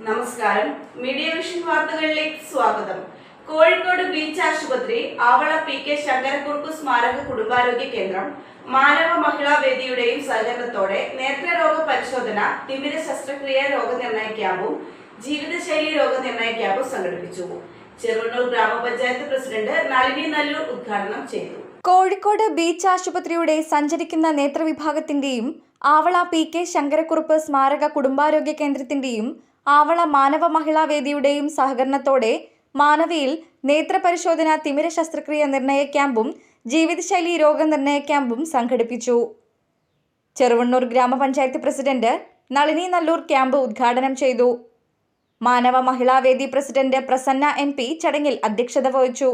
നമസ്കാരം. Media vision വാർത്തകളിലേക്ക് സ്വാഗതം. കോഴിക്കോട് ബീച്ച് ആശുപത്രി, ആവള പി.കെ. ശങ്കരക്കുറുപ്പ് സ്മാരക കുടുംബാരോഗ്യ കേന്ദ്രം, മാനവ മഹിളാ വേദിയുടെയും സഹകരണത്തോടെ നേത്രരോഗ പരിശോധന, തിമിര ശസ്ത്രക്രിയ രോഗനിർണയ ക്യാമ്പും ജീവിതശൈലി രോഗനിർണയ ക്യാമ്പും സംഘടിപ്പിച്ചു. ചെറുവണ്ണൂർ ഗ്രാമപഞ്ചായത്ത് പ്രസിഡന്റ് നളിനി നല്ലൂർ ഉദ്ഘാടനം ചെയ്തു. കോഴിക്കോട് ബീച്ച് ആശുപത്രിയുടെ സഞ്ചരിക്കുന്ന നേത്രവിഭാഗത്തിന്റെയും ആവള പി.കെ. ശങ്കരക്കുറുപ്പ് സ്മാരക കുടുംബാരോഗ്യ കേന്ദ്രത്തിന്റെയും ആവള മാനവ മഹിളാ വേദിയുടെയും സഹകരണത്തോടെ മാനവയിൽ നേത്രപരിശോധന, തിമിര ശസ്ത്രക്രിയ നിർണയ ക്യാമ്പും ജീവിതശൈലി രോഗനിർണയ ക്യാമ്പും സംഘടിപ്പിച്ചു. ചെറുവണ്ണൂർ ഗ്രാമപഞ്ചായത്ത് പ്രസിഡന്റ് നളിനി നല്ലൂർ ക്യാമ്പ് ഉദ്ഘാടനം ചെയ്തു. മാനവ മഹിളാ വേദി പ്രസിഡന്റ് പ്രസന്ന MP ചടങ്ങിൽ അധ്യക്ഷത വഹിച്ചു.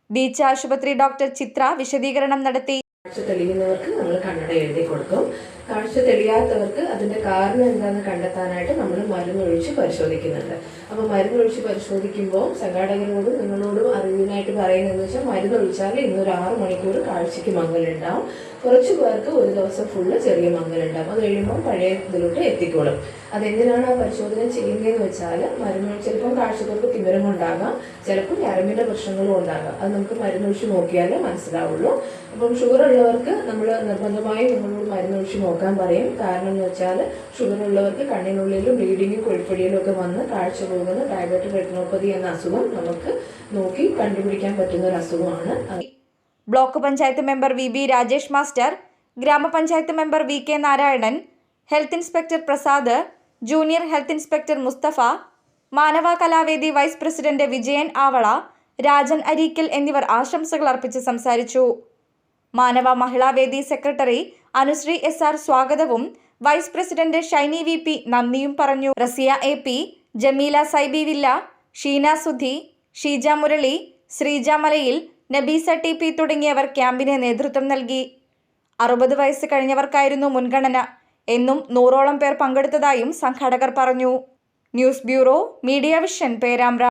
ബീച്ച് ആശുപത്രി ഡോക്ടർ ചിത്ര വിശദീകരണം നടത്തി. കാഴ്ച തെളിയുന്നവർക്ക് നമ്മൾ കണ്ണട എഴുതി കൊടുക്കും. കാഴ്ച തെളിയാത്തവർക്ക് അതിന്റെ കാരണം എന്താണെന്ന് കണ്ടെത്താനായിട്ട് നമ്മൾ മരുന്നൊഴിച്ച് പരിശോധിക്കുന്നുണ്ട്. അപ്പോൾ മരുന്നൊഴിച്ച് പരിശോധിക്കുമ്പോൾ സംഘാടകരോടും നിങ്ങളോടും അറിവിനായിട്ട് പറയുന്നതെന്ന് വെച്ചാൽ മരുന്നൊഴിച്ചാൽ ഇന്നൊരു 6 മണിക്കൂർ കാഴ്ചയ്ക്ക് മങ്ങലുണ്ടാവും. കുറച്ച് പേർക്ക് ഒരു ദിവസം ഫുള്ള് ചെറിയ മങ്ങലുണ്ടാവും. അത് കഴിയുമ്പോൾ പഴയ ഇതിലോട്ട് എത്തിക്കോളും. അതെന്തിനാണ് ആ പരിശോധന ചെയ്യുന്നതെന്ന് വെച്ചാൽ മരുന്നൊഴിച്ച് ചിലപ്പം കാഴ്ചക്കാർക്ക് തിമിരം ഉണ്ടാകാം, ചിലപ്പോൾ ഞരമ്പിൻ്റെ പ്രശ്നങ്ങളും ഉണ്ടാകാം. അത് നമുക്ക് മരുന്നൊഴിച്ച് നോക്കിയാലേ മനസ്സിലാവുള്ളൂ. അപ്പം ഷുഗർ ഉള്ളവർക്ക് നമ്മൾ നിർബന്ധമായും നിങ്ങളോട് മരുന്നൊഴിച്ച് നോക്കാൻ പറയും. കാരണം എന്ന് വെച്ചാൽ ഷുഗർ ഉള്ളവർക്ക് കണ്ണിനുള്ളിലും ബ്ലീഡിങ്ങും കൊഴുപ്പടിയിലും ഒക്കെ വന്ന് കാഴ്ച പോകുന്ന ഡയബറ്റിക് റെറ്റിനോപ്പതി എന്ന അസുഖം നമുക്ക് നോക്കി കണ്ടുപിടിക്കാൻ പറ്റുന്ന ഒരു അസുഖമാണ്. Block panchayat member VB Rajesh master, grama panchayat member VK Narayanan, health inspector Prasad, junior health inspector Mustafa, Manava Kalavedi vice president Vijayan Avala, Rajan Areekkal എന്നിവർ ആശംസകൾ അർപ്പിച്ച് സംസാരിച്ചു. മാനവ മഹിളാ വേദി സെക്രട്ടറി അനുശ്രീ SR സ്വാഗതവും വൈസ് പ്രസിഡന്റ് ഷൈനി VP നന്ദിയും പറഞ്ഞു. റസിയ AP, ജമീല സൈബി വില്ല, ഷീന സുധി, ഷീജ മുരളി, ശ്രീജ മലയിൽ, നബീസ TP തുടങ്ങിയവർ ക്യാമ്പിന് നേതൃത്വം നൽകി. 60 വയസ്സ് കഴിഞ്ഞവർക്കായിരുന്നു മുൻഗണന. എന്നും 100ഓളം പേർ പങ്കെടുത്തതായും സംഘാടകർ പറഞ്ഞു. News bureau, media vision, Perambra.